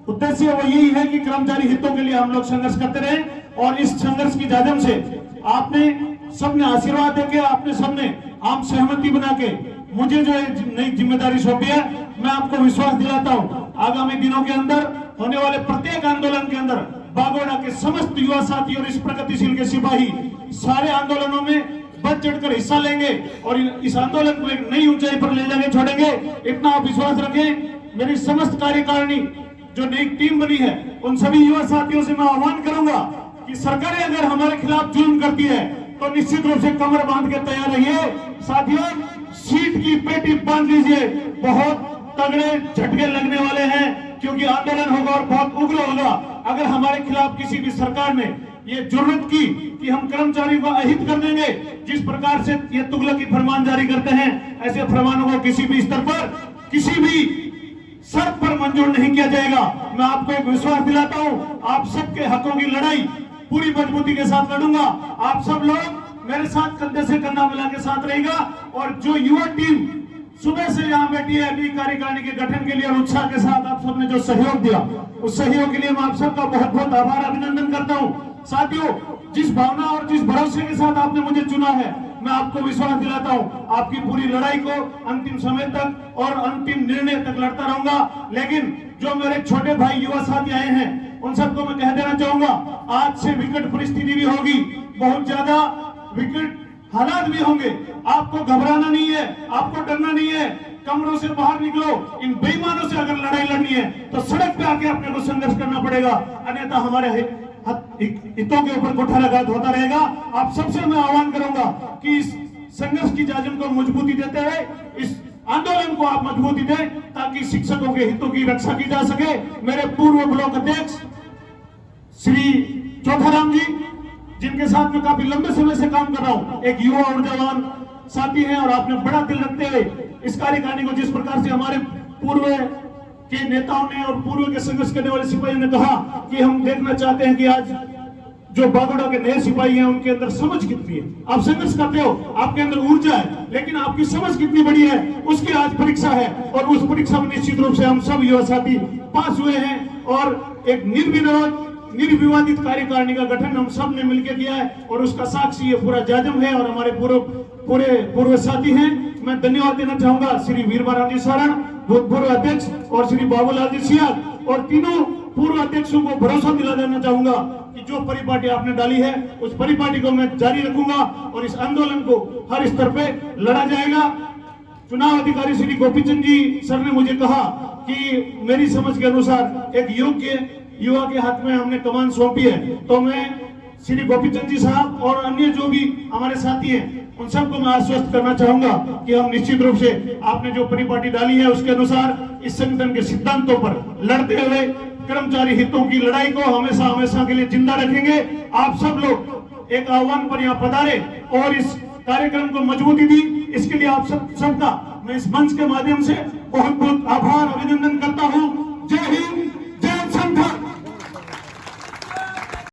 उद्देश्य वो यही है कि कर्मचारी हितों के लिए हम लोग संघर्ष करते रहे और इस संघर्ष की जाजम से आपने सबने आशीर्वाद देके, आपने सबने आम सहमति बना के मुझे जो नई जिम्मेदारी सौंपी है, मैं आपको विश्वास दिलाता हूं आगामी दिनों के अंदर होने वाले प्रत्येक आंदोलन के अंदर बागोड़ा के समस्त युवा साथी और इस प्रगतिशील के सिपाही सारे आंदोलनों में बढ़ चढ़कर हिस्सा लेंगे और इस आंदोलन को एक नई ऊंचाई पर ले जाके छोड़ेंगे। इतना आप विश्वास रखें। मेरी समस्त कार्यकारिणी जो नई टीम बनी है, उन सभी युवा साथियों से मैं आह्वान करूंगा कि सरकारें अगर हमारे खिलाफ जुल्म करती है तो निश्चित रूप से कमर बांध के तैयार रहिए। साथियों, सीट की पेटी बांध लीजिए, बहुत तगड़े झटके लगने वाले हैं, क्योंकि आंदोलन होगा और बहुत उग्र होगा। अगर हमारे खिलाफ किसी भी सरकार ने ये जुर्रत की कि हम कर्मचारियों को अहित कर देंगे, जिस प्रकार से ये तुगलकी फरमान जारी करते हैं, ऐसे फरमानों को किसी भी स्तर पर, किसी भी शर्त पर मंजूर नहीं किया जाएगा। मैं आपको एक विश्वास दिलाता हूं, आप सबके हकों की लड़ाई पूरी मजबूती के साथ लड़ूंगा। आप सब लोग मेरे साथ कंधे से कंधा मिला के साथ रहेगा। और जो युवा टीम सुबह से यहाँ बैठी है अभी कार्यकारिणी के गठन के लिए और उत्साह के साथ आप सबने जो सहयोग दिया, उस सहयोग के लिए मैं आप सबका बहुत बहुत आभार अभिनंदन करता हूँ। साथियों, जिस भावना और जिस भरोसे के साथ आपने मुझे चुना है, मैं आपको विश्वास दिलाता हूँ आपकी पूरी लड़ाई को अंतिम समय तक और अंतिम निर्णय तक लड़ता रहूंगा। लेकिन जो मेरे छोटे भाई युवा साथी आए हैं, उन सबको मैं कह देना चाहूंगा, आज से विकट परिस्थिति भी होगी, बहुत ज्यादा विकट हालात भी होंगे। आपको घबराना नहीं है, आपको डरना नहीं है। कमरों से बाहर निकलो। इन बेईमानों से अगर लड़ाई लड़नी है तो सड़क पे आके अपने को संघर्ष करना पड़ेगा, अन्यथा हमारे हितों के ऊपर कुठाराघात होता रहेगा। आप सबसे मैं आह्वान करूंगा कि इस संघर्ष की जाजम को मजबूती देते हुए इस आंदोलन को आप मजबूती दें, ताकि शिक्षकों के हितों की रक्षा की जा सके। मेरे पूर्व ब्लॉक अध्यक्ष श्री चौथाराम जी, जिनके साथ मैं काफी लंबे समय से काम कर रहा हूं, एक युवा ऊर्जावान साथी हैं और आपने बड़ा दिल रखते हुए इस कार्यकारिणी को जिस प्रकार से हमारे पूर्व के नेताओं ने और पूर्व के संघर्ष करने वाले सिपाहियों ने कहा कि हम देखना चाहते हैं कि आज जो बागोड़ा के नए सिपाही हैं उनके अंदर समझ कितनी है। आप संघर्ष करते हो, आपके अंदर ऊर्जा है, लेकिन आपकी समझ कितनी बड़ी है, उसकी आज परीक्षा है। और उस परीक्षा में निश्चित रूप से हम सब युवा साथी पास हुए हैं और एक निर्विरोध निर्विवादित कार्यकारिणी का गठन हम सब ने मिलकर किया है और उसका साक्षी ये पूरा जाजम है और हमारे पूर्व साथी हैं। मैं धन्यवाद देना चाहूंगा श्री वीरबाराम जी सारण, भूतपूर्व अध्यक्ष, और श्री बाबूलाल जी सियाग, और तीनों पूर्व अध्यक्षों को भरोसा दिला देना चाहूंगा कि जो परिपाटी आपने डाली है उस परिपाटी को मैं जारी रखूंगा और इस आंदोलन को हर स्तर पे लड़ा जाएगा। चुनाव अधिकारी श्री गोपीचंद जी सर ने मुझे कहा कि मेरी समझ के अनुसार एक योग्य युवा के हाथ में हमने कमान सौंपी है, तो मैं श्री गोपीचंद जी साहब और अन्य जो भी हमारे साथी हैं उन सबको मैं आश्वस्त करना चाहूंगा कि हम निश्चित रूप से आपने जो परिपाटी डाली है उसके अनुसार इस संगठन के सिद्धांतों पर लड़ते हुए कर्मचारी हितों की लड़ाई को हमेशा हमेशा के लिए जिंदा रखेंगे। आप सब लोग एक आह्वान पर यहाँ पधारे और इस कार्यक्रम को मजबूती दी, इसके लिए आप सबका मैं इस मंच के माध्यम से बहुत बहुत आभार अभिनंदन करता हूँ। जय हिंद,